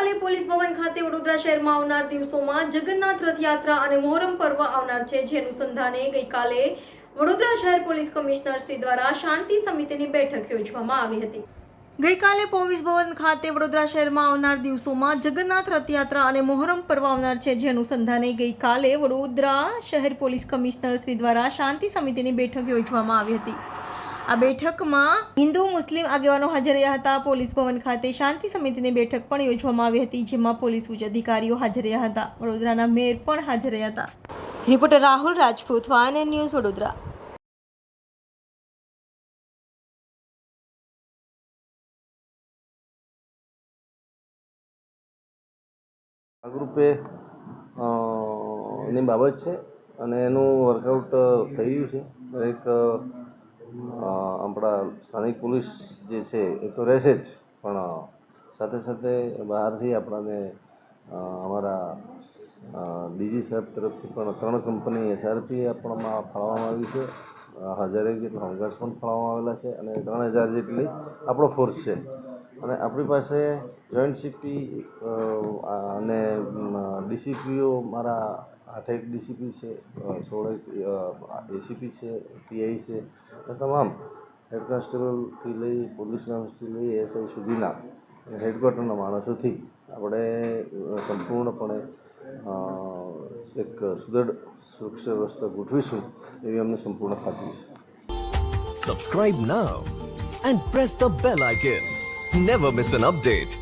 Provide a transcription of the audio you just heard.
ગઈકાલે પોલીસ ભવન ખાતે વડોદરા શહેરમાં આવનાર દિવસોમાં જગન્નાથ રથયાત્રા અને મોહરમ પર્વ આવનાર છે, જે અનુસંધાને ગઈકાલે વડોદરા શહેર પોલીસ કમિશનર શ્રી દ્વારા શાંતિ સમિતિની બેઠક યોજવામાં આવી હતી। ગઈકાલે પોલીસ ભવન ખાતે વડોદરા શહેરમાં આવનાર દિવસોમાં જગન્નાથ રથયાત્રા અને મોહરમ પર્વ આવનાર છે, જે અનુસંધાને ગઈકાલે વડોદરા શહેર પોલીસ કમિશનર શ્રી દ્વારા શાંતિ સમિતિની બેઠક યોજવામાં આવી હતી। આ બેઠકમાં હિન્દુ મુસ્લિમ આગેવાનો હાજર રહ્યા હતા। પોલીસ ભવન ખાતે શાંતિ સમિતિની બેઠક પણ યોજવામાં આવી હતી, જેમાં પોલીસ ઉચ્ચ અધિકારીઓ હાજર રહ્યા હતા। વડોદરાના મેયર પણ હાજર રહ્યા હતા। Reporter Rahul Rajput, van news, Vadodara. ભાગરૂપે ની બાબત છે અને એનું વર્કઆઉટ થઈ ગયું છે। દરેક આપણા સ્થાનિક પોલીસ જે છે એ તો રહેશે જ, પણ સાથે સાથે બહારથી આપણને અમારા ડીજી સાહેબ તરફથી પણ 3 કંપની SRP આપણામાં ફાળવવામાં આવી છે। 1000 જેટલા હોમગાર્ડ્સ પણ ફાળવવામાં આવેલા છે અને 3000 જેટલી આપણો ફોર્સ છે। અને આપણી પાસે જોઈન્ટ CP અને DCPઓ મારા 8 DCP છે, 16 ACP છે, PI છે, તમામ હેડ કોન્સ્ટેબલથી લઈ પોલીસ કોન્સ્ટેબલથી લઈ SI સુધીના હેડક્વાર્ટરના માણસોથી આપણે સંપૂર્ણપણે એક સુદૃઢ સુરક્ષા વ્યવસ્થા ગોઠવીશું એવી અમને સંપૂર્ણ ખાતરી છે। Subscribe now and press the bell icon. Never miss an update.